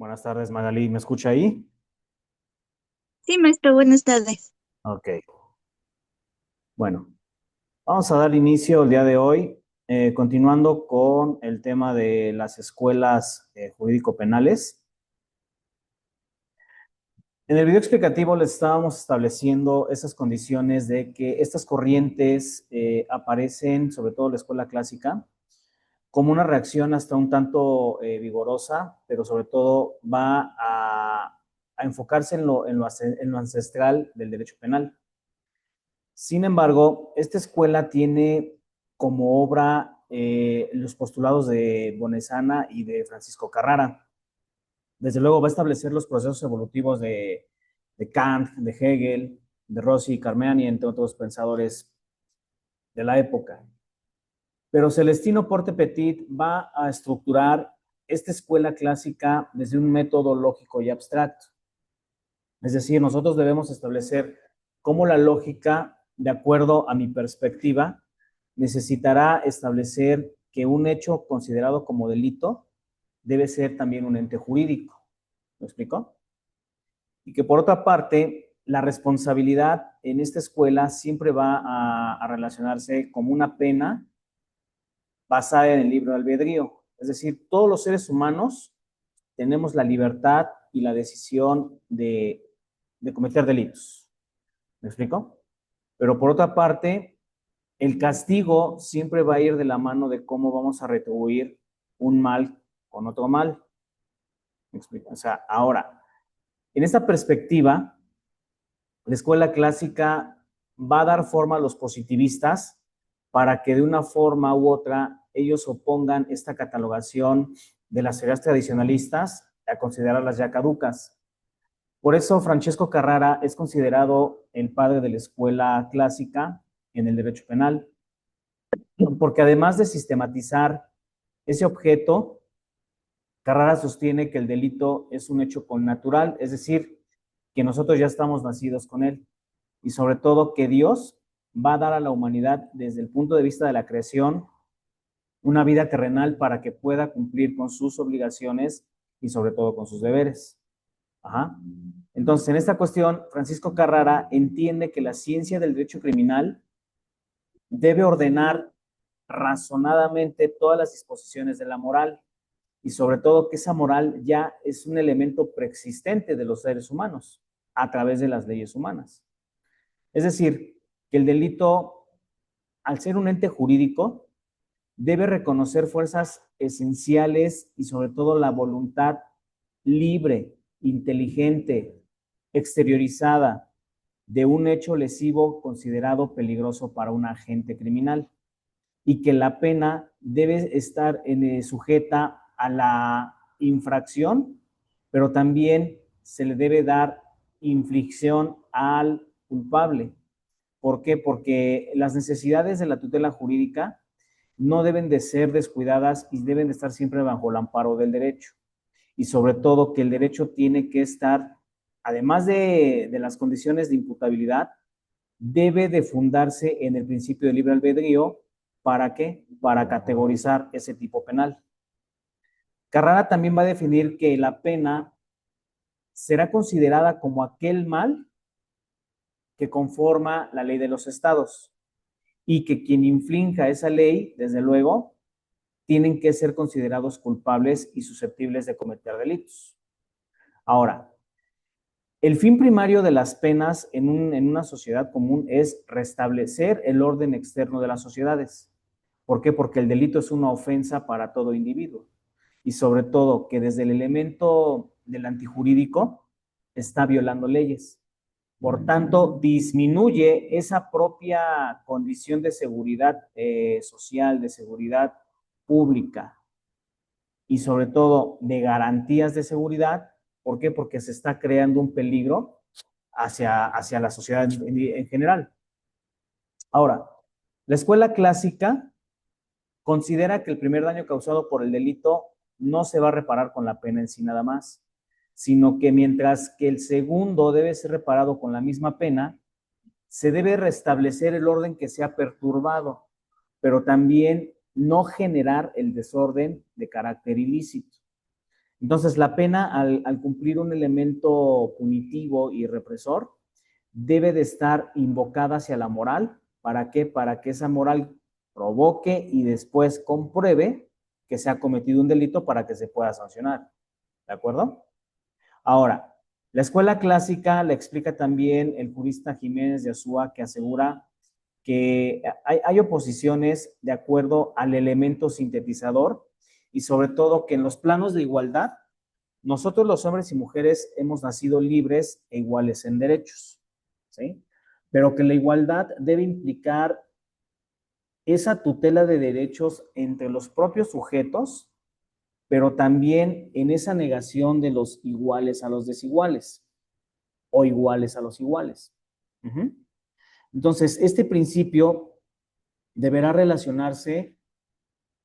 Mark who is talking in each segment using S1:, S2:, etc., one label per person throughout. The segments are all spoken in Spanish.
S1: Buenas tardes, Magali. ¿Me escucha ahí?
S2: Sí, maestro, buenas tardes.
S1: Ok. Bueno, vamos a dar inicio el día de hoy, continuando con el tema de las escuelas jurídico-penales. En el video explicativo les estábamos estableciendo esas condiciones de que estas corrientes aparecen, sobre todo la escuela clásica, como una reacción hasta un tanto vigorosa, pero sobre todo va a enfocarse en lo ancestral del derecho penal. Sin embargo, esta escuela tiene como obra los postulados de Bonesana y de Francisco Carrara. Desde luego va a establecer los procesos evolutivos de Kant, de Hegel, de Rossi y Carmeani, entre otros pensadores de la época. Pero Celestino Porte Petit va a estructurar esta escuela clásica desde un método lógico y abstracto. Es decir, nosotros debemos establecer cómo la lógica, de acuerdo a mi perspectiva, necesitará establecer que un hecho considerado como delito debe ser también un ente jurídico. ¿Me explico? Y que por otra parte, la responsabilidad en esta escuela siempre va a relacionarse como una pena basada en el libre albedrío. Es decir, todos los seres humanos tenemos la libertad y la decisión de cometer delitos. ¿Me explico? Pero por otra parte, el castigo siempre va a ir de la mano de cómo vamos a retribuir un mal con otro mal. ¿Me explico? O sea, ahora, en esta perspectiva, la escuela clásica va a dar forma a los positivistas para que de una forma u otra ellos opongan esta catalogación de las teorías tradicionalistas a considerarlas ya caducas. Por eso Francesco Carrara es considerado el padre de la escuela clásica en el derecho penal, porque además de sistematizar ese objeto, Carrara sostiene que el delito es un hecho connatural, es decir, que nosotros ya estamos nacidos con él, y sobre todo que Dios va a dar a la humanidad desde el punto de vista de la creación una vida terrenal para que pueda cumplir con sus obligaciones y sobre todo con sus deberes. Ajá. Entonces, en esta cuestión, Francisco Carrara entiende que la ciencia del derecho criminal debe ordenar razonadamente todas las disposiciones de la moral y sobre todo que esa moral ya es un elemento preexistente de los seres humanos a través de las leyes humanas. Es decir, que el delito, al ser un ente jurídico, debe reconocer fuerzas esenciales y sobre todo la voluntad libre, inteligente, exteriorizada de un hecho lesivo considerado peligroso para un agente criminal y que la pena debe estar sujeta a la infracción, pero también se le debe dar inflicción al culpable. ¿Por qué? Porque las necesidades de la tutela jurídica no deben de ser descuidadas y deben de estar siempre bajo el amparo del derecho. Y sobre todo que el derecho tiene que estar, además de las condiciones de imputabilidad, debe de fundarse en el principio de libre albedrío. ¿Para qué? Para categorizar ese tipo penal. Carrara también va a definir que la pena será considerada como aquel mal que conforma la ley de los estados y que quien infrinja esa ley, desde luego, tienen que ser considerados culpables y susceptibles de cometer delitos. Ahora, el fin primario de las penas en una sociedad común es restablecer el orden externo de las sociedades. ¿Por qué? Porque el delito es una ofensa para todo individuo. Y sobre todo que desde el elemento del antijurídico está violando leyes. Por tanto, disminuye esa propia condición de seguridad social, de seguridad pública y sobre todo de garantías de seguridad. ¿Por qué? Porque se está creando un peligro hacia la sociedad en general. Ahora, la escuela clásica considera que el primer daño causado por el delito no se va a reparar con la pena en sí nada más, sino que mientras que el segundo debe ser reparado con la misma pena, se debe restablecer el orden que se ha perturbado, pero también no generar el desorden de carácter ilícito. Entonces, la pena, al cumplir un elemento punitivo y represor, debe de estar invocada hacia la moral. ¿Para qué? Para que esa moral provoque y después compruebe que se ha cometido un delito para que se pueda sancionar. ¿De acuerdo? Ahora, la escuela clásica le explica también el jurista Jiménez de Azúa, que asegura que hay oposiciones de acuerdo al elemento sintetizador y sobre todo que en los planos de igualdad, nosotros los hombres y mujeres hemos nacido libres e iguales en derechos, ¿sí? Pero que la igualdad debe implicar esa tutela de derechos entre los propios sujetos, pero también en esa negación de los iguales a los desiguales o iguales a los iguales. Entonces, este principio deberá relacionarse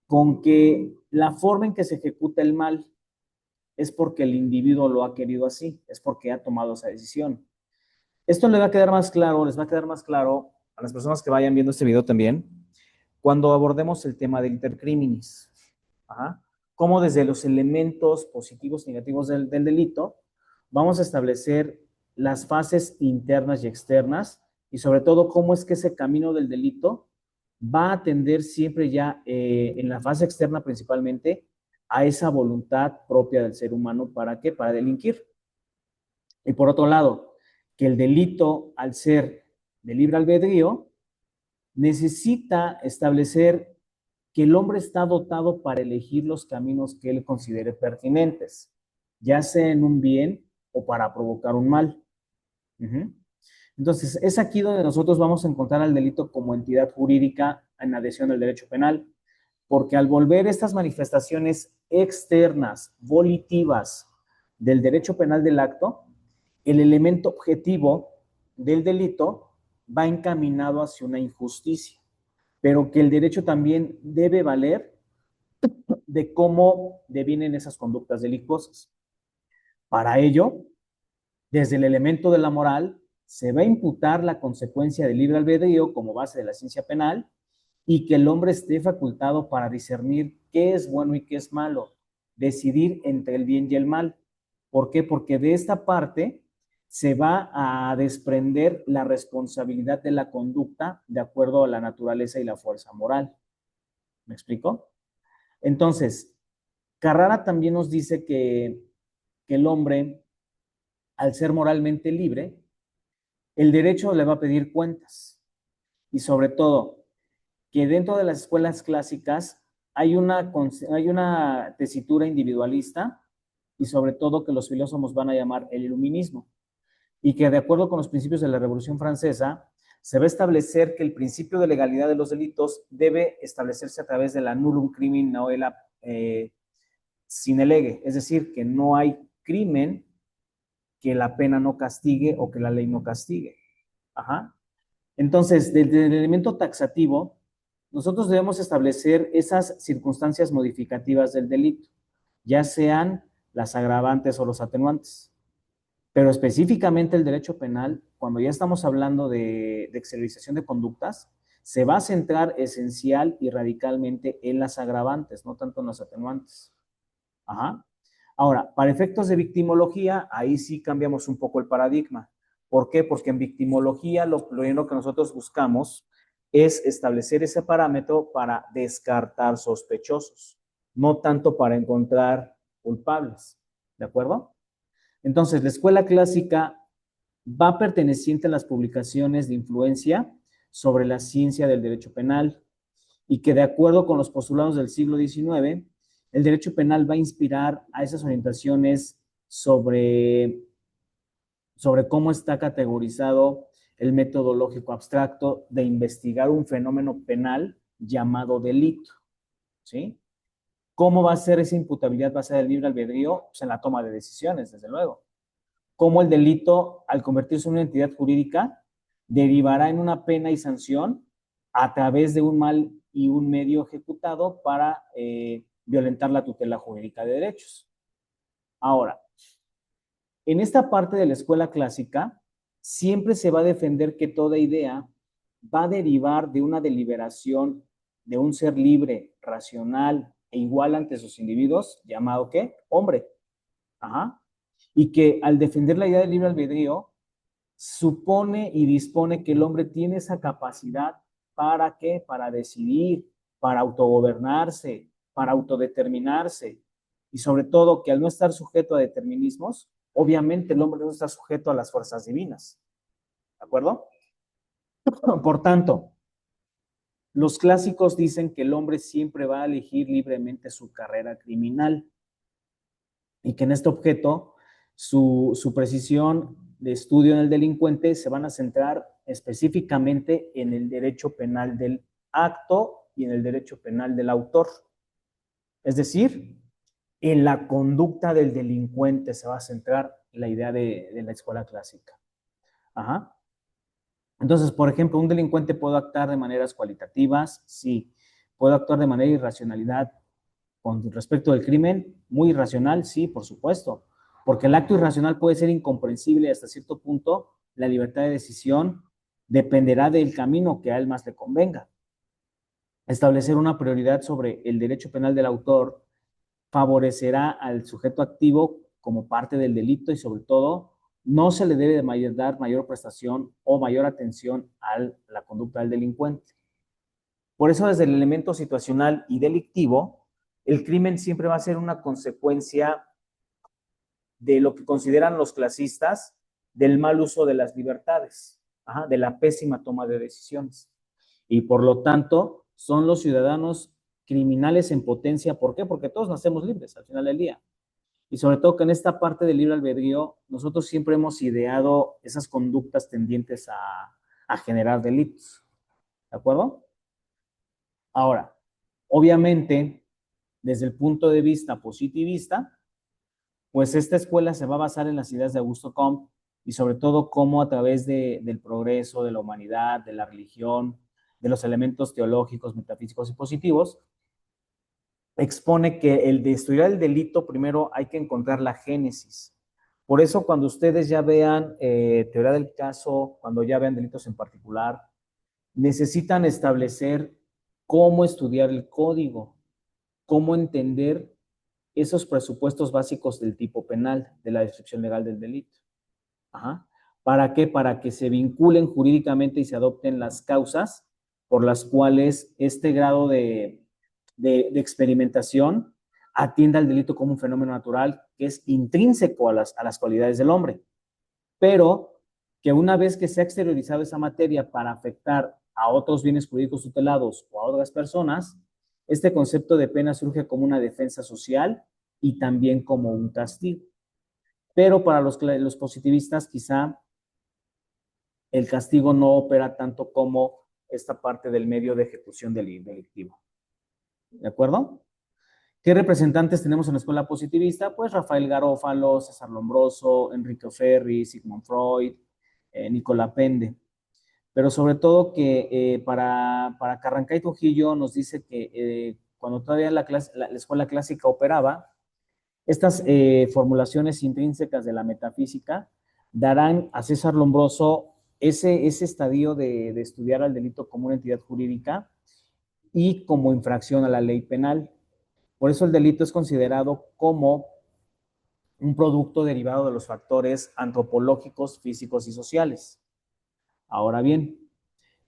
S1: con que la forma en que se ejecuta el mal es porque el individuo lo ha querido así, es porque ha tomado esa decisión. Esto le va a quedar más claro, les va a quedar más claro a las personas que vayan viendo este video también, cuando abordemos el tema del intercriminis. Ajá. Cómo desde los elementos positivos y negativos del delito vamos a establecer las fases internas y externas y sobre todo cómo es que ese camino del delito va a atender siempre ya en la fase externa principalmente a esa voluntad propia del ser humano. ¿Para qué? Para delinquir. Y por otro lado, que el delito, al ser de libre albedrío, necesita establecer que el hombre está dotado para elegir los caminos que él considere pertinentes, ya sea en un bien o para provocar un mal. Entonces, es aquí donde nosotros vamos a encontrar al delito como entidad jurídica en adhesión al derecho penal, porque al volver estas manifestaciones externas, volitivas del derecho penal del acto, el elemento objetivo del delito va encaminado hacia una injusticia, pero que el derecho también debe valer de cómo devienen esas conductas delictuosas. Para ello, desde el elemento de la moral, se va a imputar la consecuencia del libre albedrío como base de la ciencia penal y que el hombre esté facultado para discernir qué es bueno y qué es malo, decidir entre el bien y el mal. ¿Por qué? Porque de esta parte se va a desprender la responsabilidad de la conducta de acuerdo a la naturaleza y la fuerza moral. ¿Me explico? Entonces, Carrara también nos dice que el hombre, al ser moralmente libre, el derecho le va a pedir cuentas. Y sobre todo, que dentro de las escuelas clásicas hay una tesitura individualista y sobre todo que los filósofos van a llamar el iluminismo. Y que de acuerdo con los principios de la Revolución Francesa, se va a establecer que el principio de legalidad de los delitos debe establecerse a través de la nullum crimen nocere sine lege, es decir, que no hay crimen que la pena no castigue o que la ley no castigue. Ajá. Entonces, desde el elemento taxativo, nosotros debemos establecer esas circunstancias modificativas del delito, ya sean las agravantes o los atenuantes. Pero específicamente el derecho penal, cuando ya estamos hablando de exteriorización de conductas, se va a centrar esencial y radicalmente en las agravantes, no tanto en los atenuantes. Ajá. Ahora, para efectos de victimología, ahí sí cambiamos un poco el paradigma. ¿Por qué? Porque en victimología lo primero que nosotros buscamos es establecer ese parámetro para descartar sospechosos, no tanto para encontrar culpables. ¿De acuerdo? Entonces, la escuela clásica va perteneciente a las publicaciones de influencia sobre la ciencia del derecho penal y que de acuerdo con los postulados del siglo XIX, el derecho penal va a inspirar a esas orientaciones sobre cómo está categorizado el metodológico abstracto de investigar un fenómeno penal llamado delito, ¿sí? ¿Cómo va a ser esa imputabilidad basada en el libre albedrío? Pues en la toma de decisiones, desde luego. Cómo el delito, al convertirse en una entidad jurídica, derivará en una pena y sanción a través de un mal y un medio ejecutado para violentar la tutela jurídica de derechos. Ahora, en esta parte de la escuela clásica, siempre se va a defender que toda idea va a derivar de una deliberación de un ser libre, racional e igual ante sus individuos, llamado ¿qué? Hombre. Ajá. Y que al defender la idea del libre albedrío, supone y dispone que el hombre tiene esa capacidad para qué, para decidir, para autogobernarse, para autodeterminarse, y sobre todo que al no estar sujeto a determinismos, obviamente el hombre no está sujeto a las fuerzas divinas. ¿De acuerdo? Por tanto, los clásicos dicen que el hombre siempre va a elegir libremente su carrera criminal y que en este objeto su precisión de estudio en el delincuente se van a centrar específicamente en el derecho penal del acto y en el derecho penal del autor. Es decir, en la conducta del delincuente se va a centrar la idea de la escuela clásica. Ajá. Entonces, por ejemplo, un delincuente puede actuar de maneras cualitativas, sí. Puede actuar de manera irracionalidad con respecto al crimen, muy irracional, sí, por supuesto. Porque el acto irracional puede ser incomprensible hasta cierto punto. La libertad de decisión dependerá del camino que a él más le convenga. Establecer una prioridad sobre el derecho penal del autor favorecerá al sujeto activo como parte del delito y sobre todo no se le debe dar mayor prestación o mayor atención a la conducta del delincuente. Por eso desde el elemento situacional y delictivo, el crimen siempre va a ser una consecuencia de lo que consideran los clasistas del mal uso de las libertades, de la pésima toma de decisiones. Y por lo tanto, son los ciudadanos criminales en potencia. ¿Por qué? Porque todos nacemos libres al final del día. Y sobre todo que en esta parte del libre albedrío, nosotros siempre hemos ideado esas conductas tendientes a generar delitos. ¿De acuerdo? Ahora, obviamente, desde el punto de vista positivista, pues esta escuela se va a basar en las ideas de Augusto Comte y sobre todo cómo a través del progreso, de la humanidad, de la religión, de los elementos teológicos, metafísicos y positivos, expone que el de estudiar el delito primero hay que encontrar la génesis. Por eso cuando ustedes ya vean teoría del caso, cuando ya vean delitos en particular, necesitan establecer cómo estudiar el código, cómo entender esos presupuestos básicos del tipo penal, de la descripción legal del delito. Ajá. ¿Para qué? Para que se vinculen jurídicamente y se adopten las causas por las cuales este grado de experimentación atienda al delito como un fenómeno natural que es intrínseco a las cualidades del hombre, pero que una vez que se ha exteriorizado esa materia para afectar a otros bienes jurídicos tutelados o a otras personas, este concepto de pena surge como una defensa social y también como un castigo. Pero para los positivistas quizá el castigo no opera tanto como esta parte del medio de ejecución delictivo. ¿De acuerdo? ¿Qué representantes tenemos en la escuela positivista? Pues Rafael Garófalo, César Lombroso, Enrique Ferri, Sigmund Freud, Nicolás Pende. Pero sobre todo que para Carrancay Trujillo nos dice que cuando todavía la escuela clásica operaba, estas formulaciones intrínsecas de la metafísica darán a César Lombroso ese estadio de estudiar al delito como una entidad jurídica y como infracción a la ley penal. Por eso el delito es considerado como un producto derivado de los factores antropológicos, físicos y sociales. Ahora bien,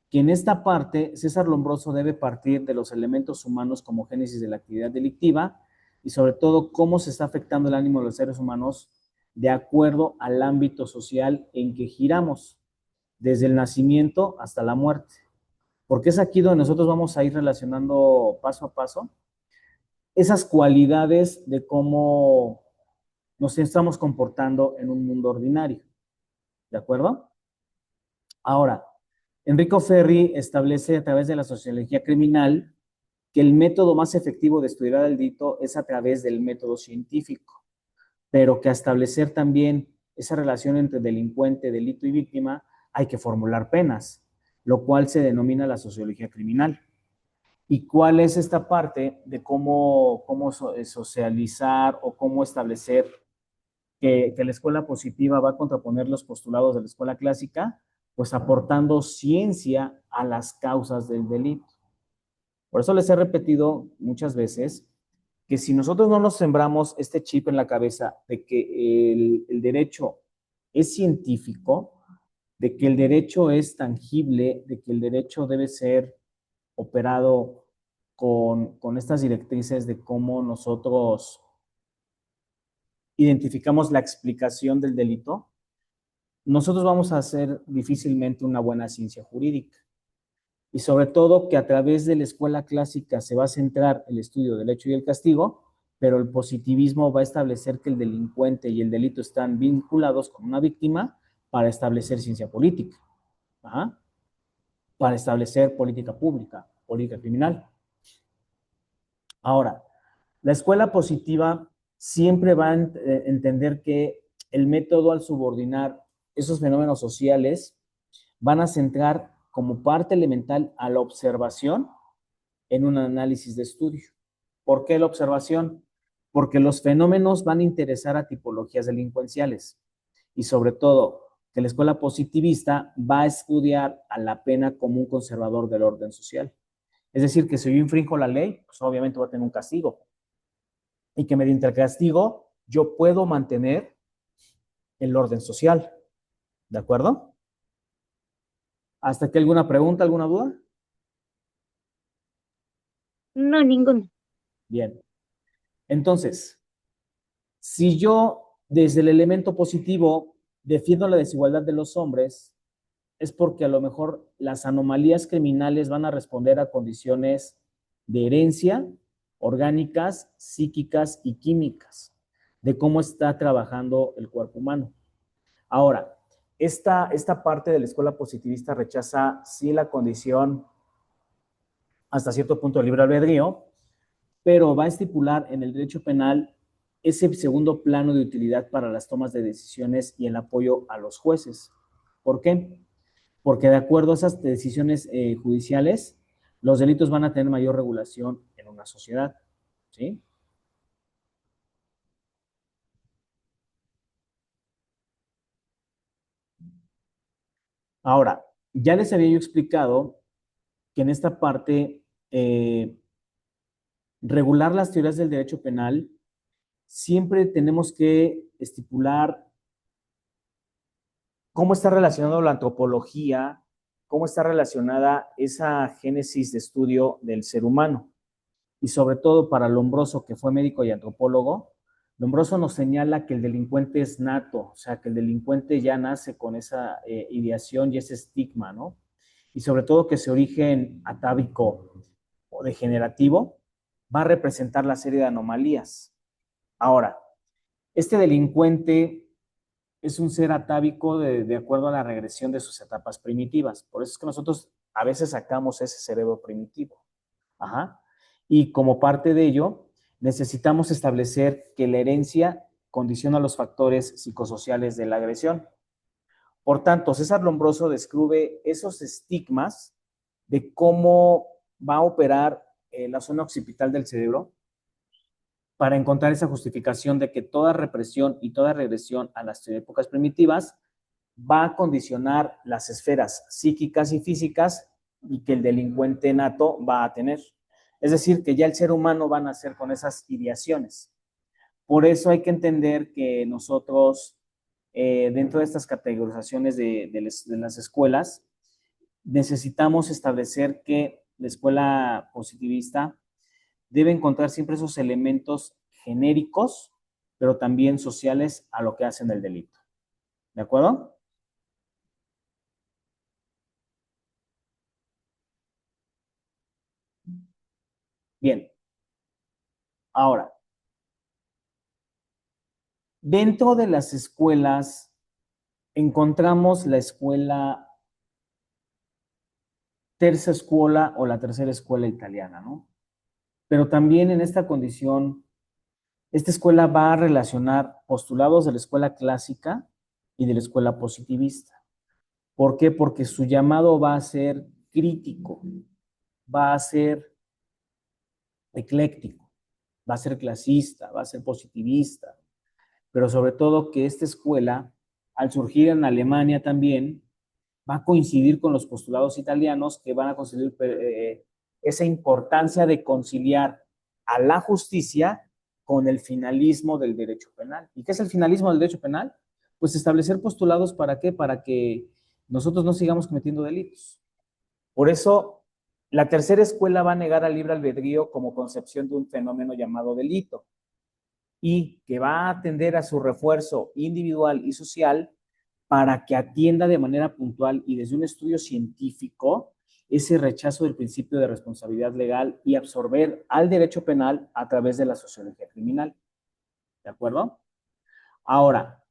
S1: que en esta parte César Lombroso debe partir de los elementos humanos como génesis de la actividad delictiva y sobre todo cómo se está afectando el ánimo de los seres humanos de acuerdo al ámbito social en que giramos, desde el nacimiento hasta la muerte. Porque es aquí donde nosotros vamos a ir relacionando paso a paso esas cualidades de cómo nos estamos comportando en un mundo ordinario. ¿De acuerdo? Ahora, Enrico Ferri establece a través de la sociología criminal que el método más efectivo de estudiar el delito es a través del método científico, pero que a establecer también esa relación entre delincuente, delito y víctima hay que formular penas, lo cual se denomina la sociología criminal. ¿Y cuál es esta parte de cómo socializar o cómo establecer que la escuela positiva va a contraponer los postulados de la escuela clásica? Pues aportando ciencia a las causas del delito. Por eso les he repetido muchas veces que si nosotros no nos sembramos este chip en la cabeza de que el derecho es científico, de que el derecho es tangible, de que el derecho debe ser operado con estas directrices de cómo nosotros identificamos la explicación del delito, nosotros vamos a hacer difícilmente una buena ciencia jurídica. Y sobre todo que a través de la escuela clásica se va a centrar el estudio del hecho y el castigo, pero el positivismo va a establecer que el delincuente y el delito están vinculados con una víctima para establecer ciencia política, ¿ajá? Para establecer política pública, política criminal. Ahora, la escuela positiva siempre va a entender que el método al subordinar esos fenómenos sociales van a centrar como parte elemental a la observación en un análisis de estudio. ¿Por qué la observación? Porque los fenómenos van a interesar a tipologías delincuenciales y sobre todo que la escuela positivista va a estudiar a la pena como un conservador del orden social. Es decir, que si yo infrinjo la ley, pues obviamente voy a tener un castigo y que mediante el castigo yo puedo mantener el orden social. ¿De acuerdo? ¿Hasta aquí alguna pregunta, alguna duda?
S2: No, ninguno.
S1: Bien. Entonces, si yo desde el elemento positivo defiendo la desigualdad de los hombres, es porque a lo mejor las anomalías criminales van a responder a condiciones de herencia, orgánicas, psíquicas y químicas, de cómo está trabajando el cuerpo humano. Ahora, esta parte de la escuela positivista rechaza sí la condición hasta cierto punto de libre albedrío, pero va a estipular en el derecho penal ese segundo plano de utilidad para las tomas de decisiones y el apoyo a los jueces. ¿Por qué? Porque de acuerdo a esas decisiones judiciales, los delitos van a tener mayor regulación en una sociedad. ¿Sí? Ahora, ya les había yo explicado que en esta parte, regular las teorías del derecho penal, siempre tenemos que estipular cómo está relacionado la antropología, cómo está relacionada esa génesis de estudio del ser humano. Y sobre todo para Lombroso, que fue médico y antropólogo, Lombroso nos señala que el delincuente es nato, o sea, que el delincuente ya nace con esa ideación y ese estigma, ¿no? Y sobre todo que su origen atávico o degenerativo va a representar la serie de anomalías. Ahora, este delincuente es un ser atávico de acuerdo a la regresión de sus etapas primitivas. Por eso es que nosotros a veces sacamos ese cerebro primitivo. Ajá. Y como parte de ello, necesitamos establecer que la herencia condiciona los factores psicosociales de la agresión. Por tanto, César Lombroso describe esos estigmas de cómo va a operar la zona occipital del cerebro para encontrar esa justificación de que toda represión y toda regresión a las épocas primitivas va a condicionar las esferas psíquicas y físicas y que el delincuente nato va a tener. Es decir, que ya el ser humano va a nacer con esas ideaciones. Por eso hay que entender que nosotros, dentro de estas categorizaciones de las escuelas, necesitamos establecer que la escuela positivista debe encontrar siempre esos elementos genéricos, pero también sociales a lo que hacen el delito. ¿De acuerdo? Bien. Ahora, dentro de las escuelas encontramos la escuela terza escuela o la tercera escuela italiana, ¿no? Pero también en esta condición, esta escuela va a relacionar postulados de la escuela clásica y de la escuela positivista. ¿Por qué? Porque su llamado va a ser crítico, va a ser ecléctico, va a ser clasista, va a ser positivista, pero sobre todo que esta escuela, al surgir en Alemania también, va a coincidir con los postulados italianos que van a conseguir esa importancia de conciliar a la justicia con el finalismo del derecho penal. ¿Y qué es el finalismo del derecho penal? Pues establecer postulados ¿para qué? Para que nosotros no sigamos cometiendo delitos. Por eso, la tercera escuela va a negar al libre albedrío como concepción de un fenómeno llamado delito y que va a atender a su refuerzo individual y social para que atienda de manera puntual y desde un estudio científico ese rechazo del principio de responsabilidad legal y absorber al derecho penal a través de la sociología criminal. ¿De acuerdo? Ahora,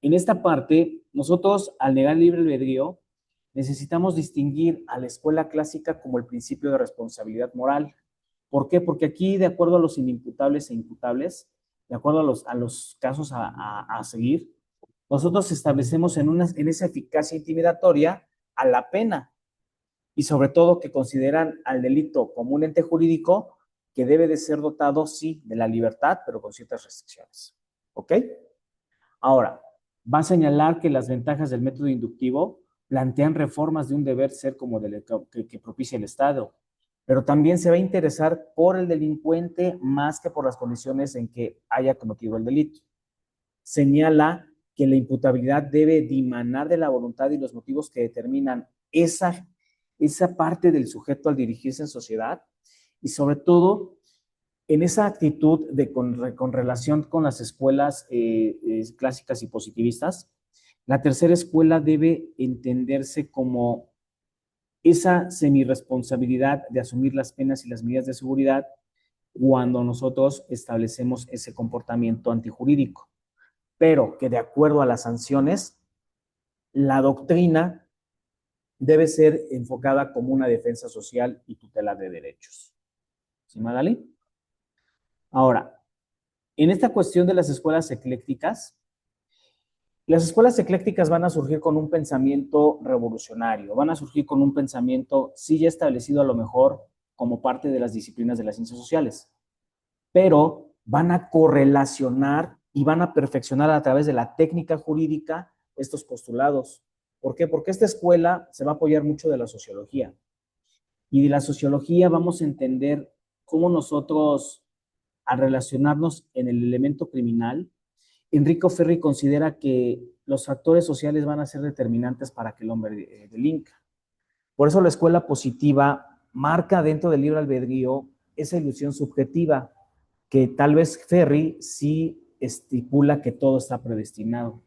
S1: en esta parte, nosotros al negar el libre albedrío, necesitamos distinguir a la escuela clásica como el principio de responsabilidad moral. ¿Por qué? Porque aquí, de acuerdo a los inimputables e imputables, de acuerdo a los casos a seguir, nosotros establecemos en esa eficacia intimidatoria a la pena y sobre todo que consideran al delito como un ente jurídico que debe de ser dotado, sí, de la libertad, pero con ciertas restricciones. ¿Ok? Ahora, va a señalar que las ventajas del método inductivo plantean reformas de un deber ser como que propicia el Estado, pero también se va a interesar por el delincuente más que por las condiciones en que haya cometido el delito. Señala que la imputabilidad debe dimanar de la voluntad y los motivos que determinan esa parte del sujeto al dirigirse en sociedad y sobre todo en esa actitud con relación con las escuelas clásicas y positivistas, la tercera escuela debe entenderse como esa semirresponsabilidad de asumir las penas y las medidas de seguridad cuando nosotros establecemos ese comportamiento antijurídico, pero que de acuerdo a las sanciones, la doctrina debe ser enfocada como una defensa social y tutela de derechos. ¿Sí, Magali? Ahora, en esta cuestión de las escuelas eclécticas, las escuelas eclécticas van a surgir con un pensamiento revolucionario, van a surgir con un pensamiento sí ya establecido a lo mejor como parte de las disciplinas de las ciencias sociales, pero van a correlacionar y van a perfeccionar a través de la técnica jurídica estos postulados. ¿Por qué? Porque esta escuela se va a apoyar mucho de la sociología. Y de la sociología vamos a entender cómo nosotros, al relacionarnos en el elemento criminal, Enrico Ferri considera que los factores sociales van a ser determinantes para que el hombre delinca. Por eso la escuela positiva marca dentro del libre albedrío esa ilusión subjetiva que tal vez Ferri sí estipula que todo está predestinado,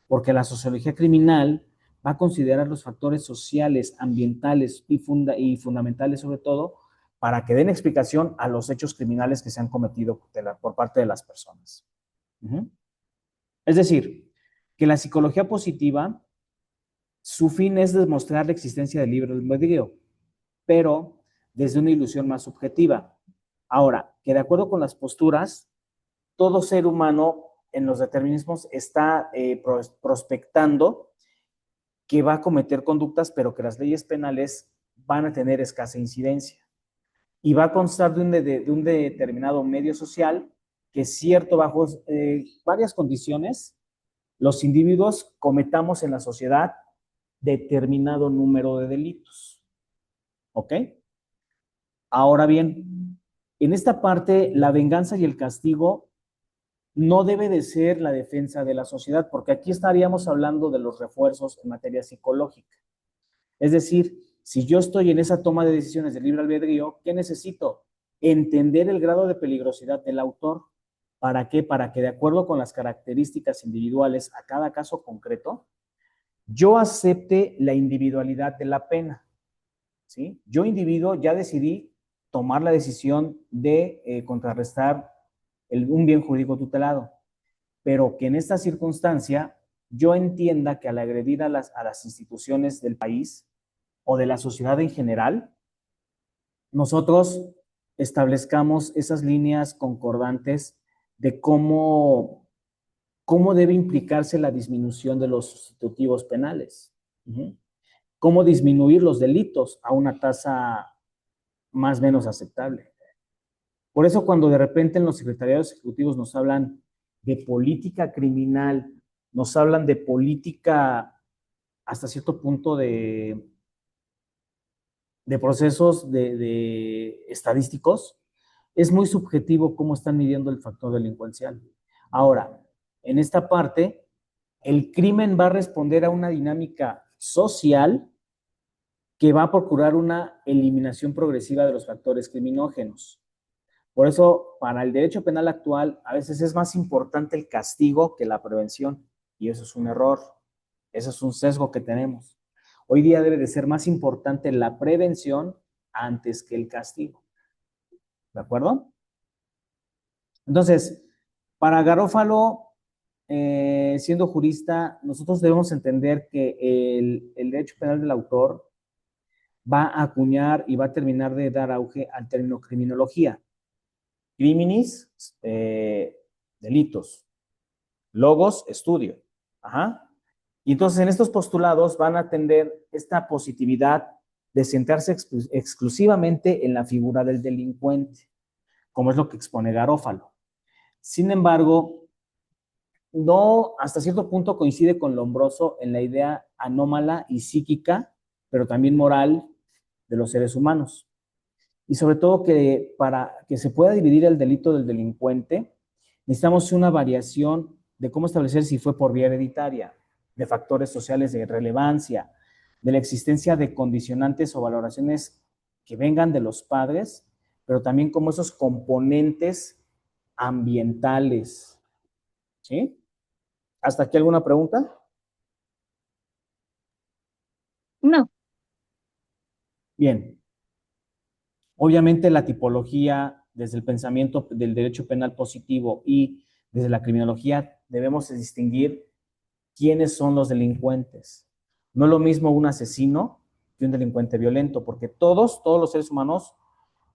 S1: porque la sociología criminal va a considerar los factores sociales, ambientales y fundamentales sobre todo para que den explicación a los hechos criminales que se han cometido por parte de las personas. Es decir, que la psicología positiva, su fin es demostrar la existencia del libre albedrío, pero desde una ilusión más subjetiva. Ahora, que de acuerdo con las posturas, todo ser humano en los determinismos está prospectando que va a cometer conductas, pero que las leyes penales van a tener escasa incidencia. Y va a constar de un determinado medio social que es cierto, bajo varias condiciones, los individuos cometamos en la sociedad determinado número de delitos. ¿Ok? Ahora bien, en esta parte, la venganza y el castigo no debe de ser la defensa de la sociedad, porque aquí estaríamos hablando de los refuerzos en materia psicológica. Es decir, si yo estoy en esa toma de decisiones de libre albedrío, ¿qué necesito? Entender el grado de peligrosidad del autor. ¿Para qué? Para que de acuerdo con las características individuales a cada caso concreto, yo acepte la individualidad de la pena. ¿Sí? Yo, individuo, ya decidí tomar la decisión de contrarrestar un bien jurídico tutelado, pero que en esta circunstancia yo entienda que al agredir a las instituciones del país o de la sociedad en general, nosotros establezcamos esas líneas concordantes de cómo debe implicarse la disminución de los sustitutivos penales. Cómo disminuir los delitos a una tasa más o menos aceptable. Por eso cuando de repente en los secretariados ejecutivos nos hablan de política criminal, nos hablan de política hasta cierto punto de procesos de estadísticos, es muy subjetivo cómo están midiendo el factor delincuencial. Ahora, en esta parte, el crimen va a responder a una dinámica social que va a procurar una eliminación progresiva de los factores criminógenos. Por eso, para el derecho penal actual, a veces es más importante el castigo que la prevención. Y eso es un error. Eso es un sesgo que tenemos. Hoy día debe de ser más importante la prevención antes que el castigo. ¿De acuerdo? Entonces, para Garófalo, siendo jurista, nosotros debemos entender que el derecho penal del autor va a acuñar y va a terminar de dar auge al término criminología. Criminis, delitos. Logos, estudio. Ajá. Y entonces en estos postulados van a atender esta positividad de centrarse exclusivamente en la figura del delincuente, como es lo que expone Garófalo. Sin embargo, no hasta cierto punto coincide con Lombroso en la idea anómala y psíquica, pero también moral de los seres humanos. Y sobre todo que para que se pueda dividir el delito del delincuente, necesitamos una variación de cómo establecer si fue por vía hereditaria, de factores sociales de relevancia, de la existencia de condicionantes o valoraciones que vengan de los padres, pero también como esos componentes ambientales. ¿Sí? ¿Hasta aquí alguna pregunta?
S2: No,
S1: Bien. Obviamente la tipología desde el pensamiento del derecho penal positivo y desde la criminología debemos distinguir quiénes son los delincuentes. No es lo mismo un asesino que un delincuente violento, porque todos los seres humanos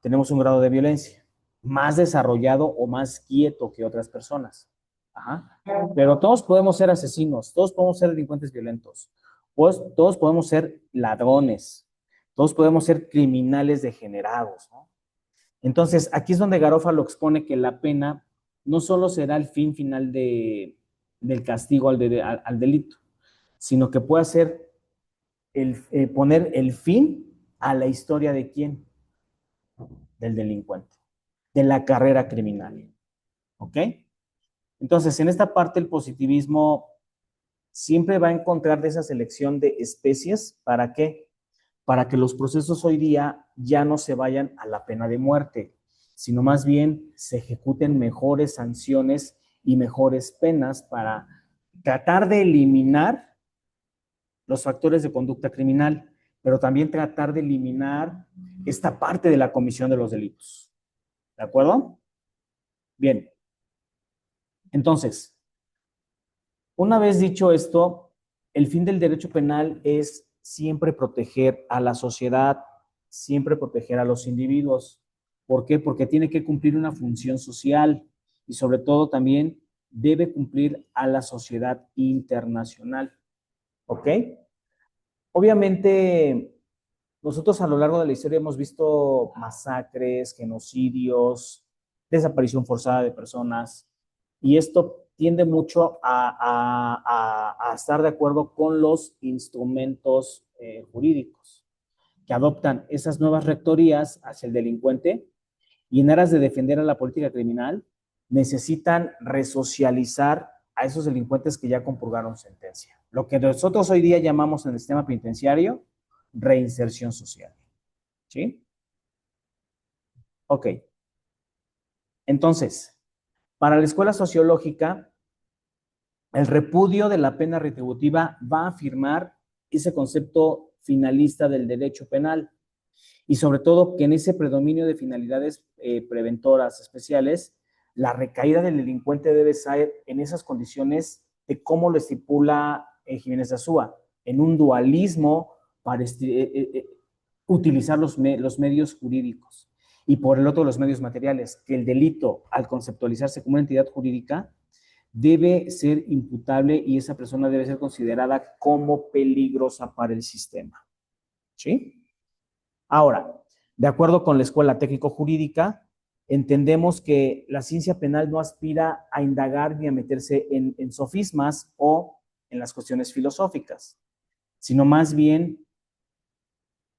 S1: tenemos un grado de violencia más desarrollado o más quieto que otras personas. Ajá. Pero todos podemos ser asesinos, todos podemos ser delincuentes violentos, pues, todos podemos ser ladrones, todos podemos ser criminales degenerados, ¿no? Entonces, aquí es donde Garófalo expone que la pena no solo será el fin final del castigo al delito, sino que puede ser poner el fin a la historia de quién, del delincuente, de la carrera criminal. ¿Ok? Entonces, en esta parte el positivismo siempre va a encontrar de esa selección de especies. ¿Para qué? Para que los procesos hoy día ya no se vayan a la pena de muerte, sino más bien se ejecuten mejores sanciones y mejores penas para tratar de eliminar los factores de conducta criminal, pero también tratar de eliminar esta parte de la comisión de los delitos. ¿De acuerdo? Bien. Entonces, una vez dicho esto, el fin del derecho penal es siempre proteger a la sociedad, siempre proteger a los individuos. ¿Por qué? Porque tiene que cumplir una función social y sobre todo también debe cumplir a la sociedad internacional. ¿Ok? Obviamente, nosotros a lo largo de la historia hemos visto masacres, genocidios, desaparición forzada de personas, y esto tiende mucho a estar de acuerdo con los instrumentos jurídicos que adoptan esas nuevas rectorías hacia el delincuente y en aras de defender a la política criminal necesitan resocializar a esos delincuentes que ya compurgaron sentencia. Lo que nosotros hoy día llamamos en el sistema penitenciario reinserción social. ¿Sí? Ok. Entonces, para la escuela sociológica, el repudio de la pena retributiva va a afirmar ese concepto finalista del derecho penal y sobre todo que en ese predominio de finalidades preventoras especiales, la recaída del delincuente debe ser en esas condiciones de cómo lo estipula Jiménez de Azúa, en un dualismo para utilizar los medios jurídicos y por el otro los medios materiales, que el delito, al conceptualizarse como una entidad jurídica, debe ser imputable y esa persona debe ser considerada como peligrosa para el sistema. ¿Sí? Ahora, de acuerdo con la Escuela Técnico-Jurídica, entendemos que la ciencia penal no aspira a indagar ni a meterse en sofismas o en las cuestiones filosóficas, sino más bien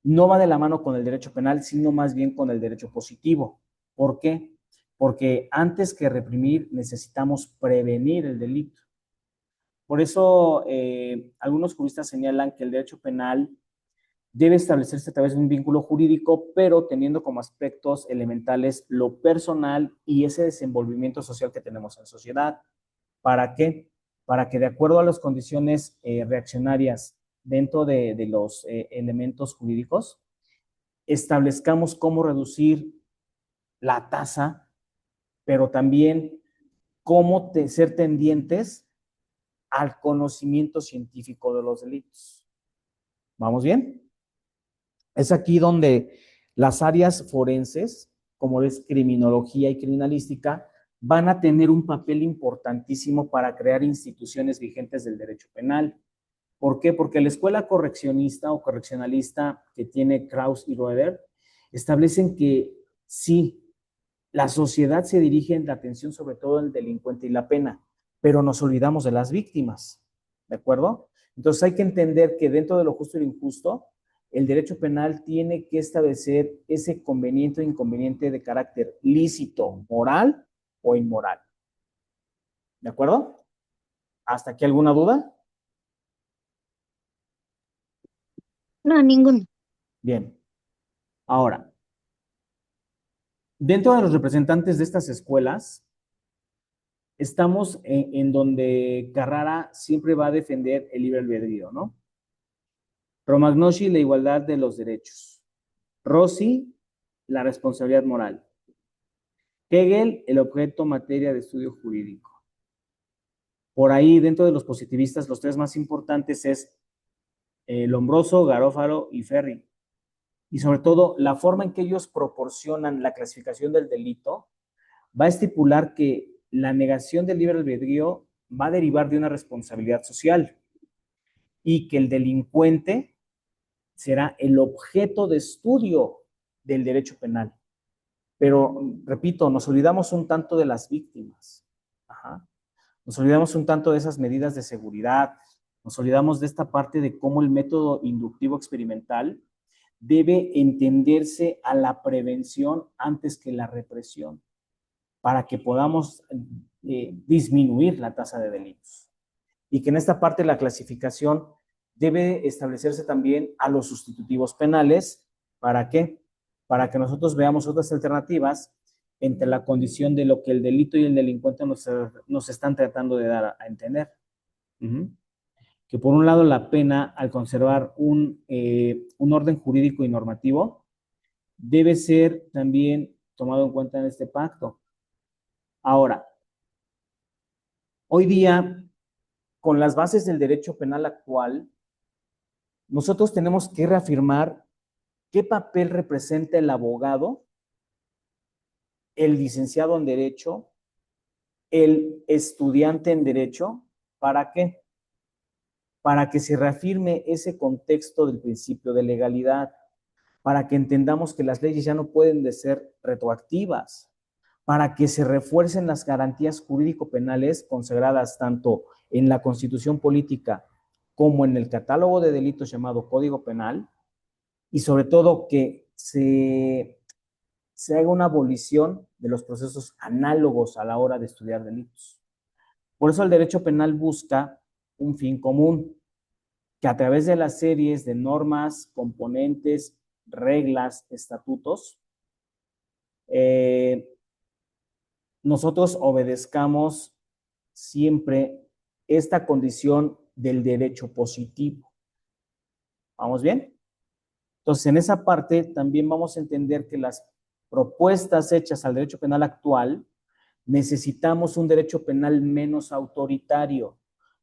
S1: no va de la mano con el derecho penal, sino más bien con el derecho positivo. ¿Por qué? porque antes que reprimir necesitamos prevenir el delito. Por eso algunos juristas señalan que el derecho penal debe establecerse a través de un vínculo jurídico, pero teniendo como aspectos elementales lo personal y ese desenvolvimiento social que tenemos en sociedad. ¿Para qué? Para que de acuerdo a las condiciones reaccionarias dentro de los elementos jurídicos, establezcamos cómo reducir la tasa, pero también cómo ser tendientes al conocimiento científico de los delitos. ¿Vamos bien? Es aquí donde las áreas forenses, como es criminología y criminalística, van a tener un papel importantísimo para crear instituciones vigentes del derecho penal. ¿Por qué? Porque la escuela correccionista o correccionalista que tiene Krauss y Roeder establecen que sí, la sociedad se dirige en la atención sobre todo al delincuente y la pena, pero nos olvidamos de las víctimas, ¿de acuerdo? Entonces hay que entender que dentro de lo justo y lo injusto, el derecho penal tiene que establecer ese conveniente o inconveniente de carácter lícito, moral o inmoral. ¿De acuerdo? ¿Hasta aquí alguna duda?
S2: No, ninguno.
S1: Bien. Ahora, dentro de los representantes de estas escuelas, estamos en donde Carrara siempre va a defender el libre albedrío, ¿no? Romagnosi, la igualdad de los derechos. Rossi, la responsabilidad moral. Hegel, el objeto materia de estudio jurídico. Por ahí, dentro de los positivistas, los tres más importantes es Lombroso, Garófalo y Ferri. Y sobre todo, la forma en que ellos proporcionan la clasificación del delito va a estipular que la negación del libre albedrío va a derivar de una responsabilidad social y que el delincuente será el objeto de estudio del derecho penal. Pero, repito, nos olvidamos un tanto de las víctimas. Ajá. Nos olvidamos un tanto de esas medidas de seguridad. Nos olvidamos de esta parte de cómo el método inductivo experimental debe entenderse a la prevención antes que la represión, para que podamos disminuir la tasa de delitos. Y que en esta parte la clasificación debe establecerse también a los sustitutivos penales. ¿Para qué? Para que nosotros veamos otras alternativas entre la condición de lo que el delito y el delincuente nos están tratando de dar a entender. Que por un lado la pena, al conservar un orden jurídico y normativo, debe ser también tomado en cuenta en este pacto. Ahora, hoy día, con las bases del derecho penal actual, nosotros tenemos que reafirmar qué papel representa el abogado, el licenciado en derecho, el estudiante en derecho. ¿Para qué? Para que se reafirme ese contexto del principio de legalidad, para que entendamos que las leyes ya no pueden de ser retroactivas, para que se refuercen las garantías jurídico-penales consagradas tanto en la Constitución Política como en el catálogo de delitos llamado Código Penal, y sobre todo que se haga una abolición de los procesos análogos a la hora de estudiar delitos. Por eso el derecho penal busca un fin común, que a través de las series de normas, componentes, reglas, estatutos, nosotros obedezcamos siempre esta condición del derecho positivo. ¿Vamos bien? Entonces, en esa parte también vamos a entender que las propuestas hechas al derecho penal actual, necesitamos un derecho penal menos autoritario,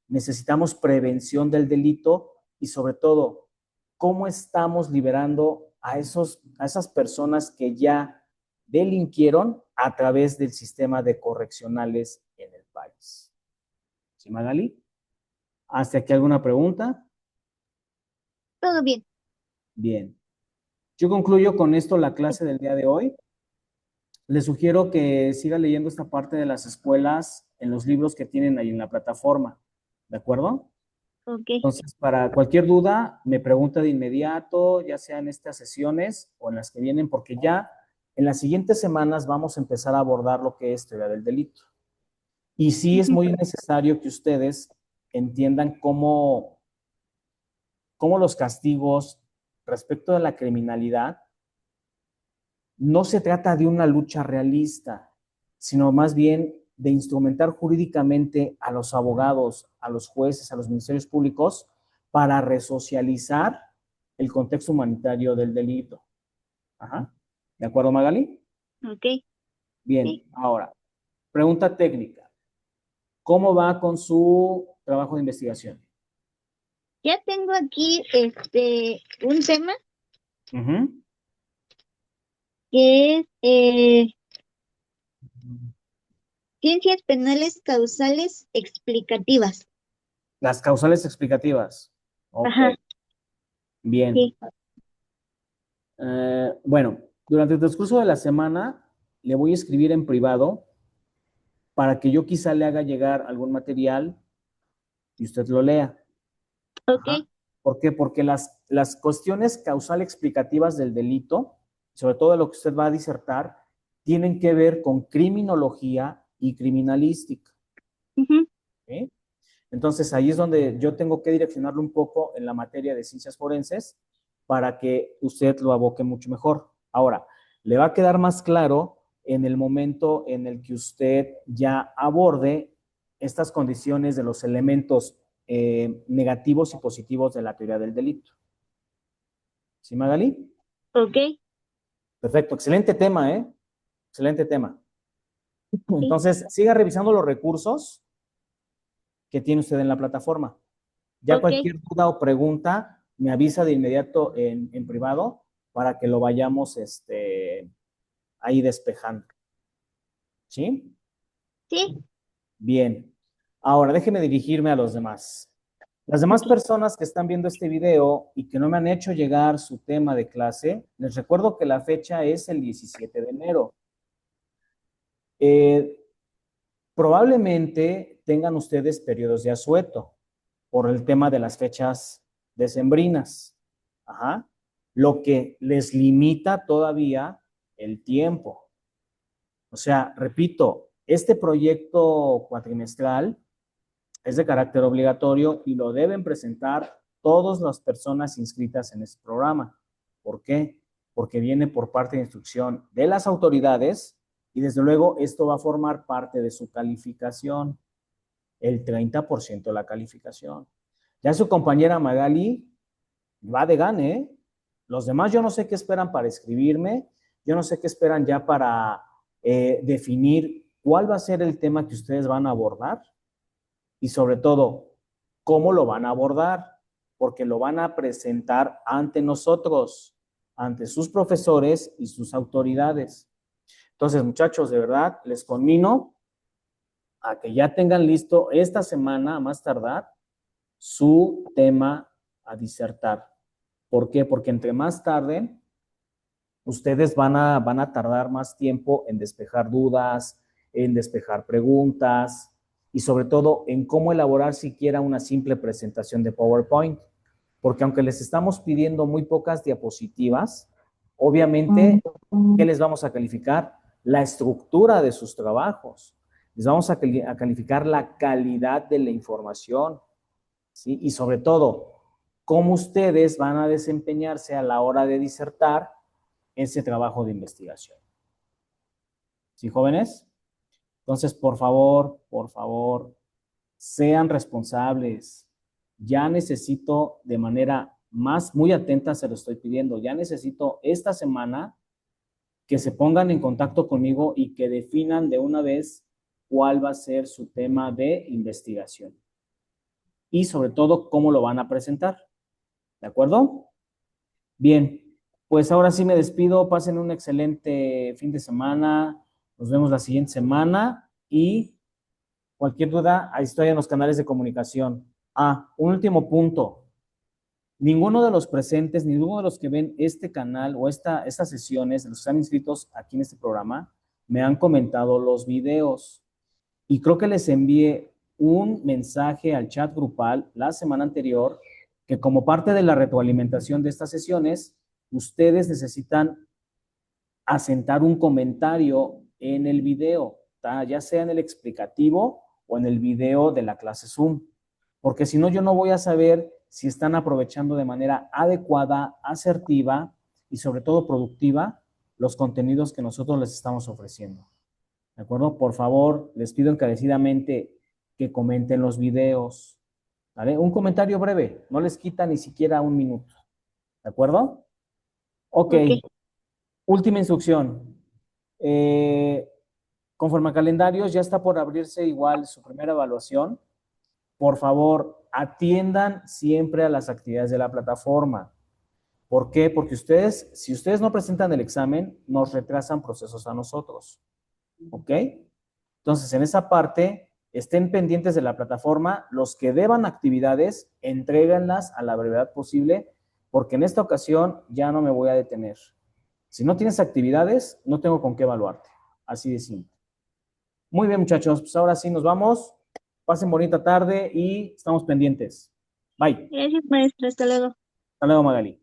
S1: necesitamos prevención del delito y sobre todo, cómo estamos liberando a esas personas que ya delinquieron a través del sistema de correccionales en el país. ¿Sí, Magali? ¿Hasta aquí alguna pregunta?
S2: Todo bien.
S1: Bien. Yo concluyo con esto la clase del día de hoy. Les sugiero que siga leyendo esta parte de las escuelas en los libros que tienen ahí en la plataforma. ¿De acuerdo?
S2: Ok.
S1: Entonces, para cualquier duda, me pregunta de inmediato, ya sea en estas sesiones o en las que vienen, porque ya En las siguientes semanas vamos a empezar a abordar lo que es teoría del delito. Y sí es
S2: Ujú.
S1: muy necesario que ustedes entiendan cómo los castigos respecto de la criminalidad no se trata de una lucha realista, sino más bien de instrumentar jurídicamente a los abogados, a los jueces, a los ministerios públicos para resocializar el contexto humanitario del delito. Ajá. ¿De acuerdo, Magali?
S2: Ok,
S1: Bien,
S2: sí.
S1: ahora, pregunta técnica. ¿Cómo va con su trabajo de investigación?
S2: Ya tengo aquí un tema
S1: Ujú.
S2: que es ciencias penales causales explicativas.
S1: Las causales explicativas. Ok,
S2: Ajá,
S1: bien.
S2: sí.
S1: Bueno, durante el transcurso de la semana le voy a escribir en privado para que yo quizá le haga llegar algún material y usted lo lea.
S2: Ok,
S1: Ajá. ¿Por qué? Porque las cuestiones causal explicativas del delito, sobre todo de lo que usted va a disertar, tienen que ver con criminología y criminalística.
S2: ujú,
S1: ¿Sí? Entonces ahí es donde yo tengo que direccionarlo un poco en la materia de ciencias forenses para que usted lo aboque mucho mejor. Ahora, le va a quedar más claro en el momento en el que usted ya aborde estas condiciones de los elementos negativos y positivos de la teoría del delito. ¿Sí, Magali?
S2: ok,
S1: Perfecto, excelente tema, ¿eh? Excelente tema.
S2: sí,
S1: Entonces, siga revisando los recursos que tiene usted en la plataforma. Ya
S2: ok,
S1: cualquier duda o pregunta, me avisa de inmediato en privado para que lo vayamos ahí despejando. ¿Sí?
S2: sí,
S1: Bien. Ahora, déjeme dirigirme a los demás. Las demás
S2: ok,
S1: personas que están viendo este video y que no me han hecho llegar su tema de clase, les recuerdo que la fecha es el 17 de enero. Eh, Probablemente tengan ustedes periodos de asueto por el tema de las fechas decembrinas. Ajá. Lo que les limita todavía el tiempo. O sea, repito, este proyecto cuatrimestral es de carácter obligatorio y lo deben presentar todas las personas inscritas en este programa. ¿Por qué? Porque viene por parte de instrucción de las autoridades y desde luego esto va a formar parte de su calificación, el 30% de la calificación. Ya su compañera Magali va de gane, ¿eh? Los demás yo no sé qué esperan para escribirme, yo no sé qué esperan ya para definir cuál va a ser el tema que ustedes van a abordar y sobre todo, cómo lo van a abordar, porque lo van a presentar ante nosotros, ante sus profesores y sus autoridades. Entonces, muchachos, de verdad, les conmino a que ya tengan listo esta semana, a más tardar, su tema a disertar. ¿Por qué? Porque entre más tarde, ustedes van a tardar más tiempo en despejar dudas, en despejar preguntas y sobre todo en cómo elaborar siquiera una simple presentación de PowerPoint. Porque aunque les estamos pidiendo muy pocas diapositivas, obviamente, ¿qué les vamos a calificar? La estructura de sus trabajos. Les vamos a calificar la calidad de la información, ¿sí? Y sobre todo, cómo ustedes van a desempeñarse a la hora de disertar ese trabajo de investigación. ¿Sí, jóvenes? Entonces, por favor, sean responsables. Ya necesito de manera más, muy atenta, se lo estoy pidiendo, ya necesito esta semana que se pongan en contacto conmigo y que definan de una vez cuál va a ser su tema de investigación y sobre todo cómo lo van a presentar. ¿De acuerdo? Bien, pues ahora sí me despido. Pasen un excelente fin de semana. Nos vemos la siguiente semana y cualquier duda, ahí estoy en los canales de comunicación. Ah, un último punto. Ninguno de los presentes, ninguno de los que ven este canal o estas sesiones, los que están inscritos aquí en este programa, me han comentado los videos. Y creo que les envié un mensaje al chat grupal la semana anterior que como parte de la retroalimentación de estas sesiones, ustedes necesitan asentar un comentario en el video, ya sea en el explicativo o en el video de la clase Zoom, porque si no yo no voy a saber si están aprovechando de manera adecuada, asertiva y sobre todo productiva los contenidos que nosotros les estamos ofreciendo. ¿De acuerdo? Por favor, les pido encarecidamente que comenten los videos. ¿Vale? Un comentario breve, no les quita ni siquiera un minuto. ¿De acuerdo? Ok.
S2: Ok.
S1: Última instrucción. Conforme a calendarios, ya está por abrirse igual su primera evaluación. Por favor, atiendan siempre a las actividades de la plataforma. ¿Por qué? Porque ustedes, si ustedes no presentan el examen, nos retrasan procesos a nosotros. ¿Ok? Entonces, en esa parte, estén pendientes de la plataforma. Los que deban actividades, entréganlas a la brevedad posible, porque en esta ocasión ya no me voy a detener. Si no tienes actividades, no tengo con qué evaluarte. Así de simple. Muy bien, muchachos. Pues ahora sí nos vamos. Pasen bonita tarde y estamos pendientes. Bye.
S2: Gracias, maestra. Hasta luego.
S1: Hasta luego, Magali.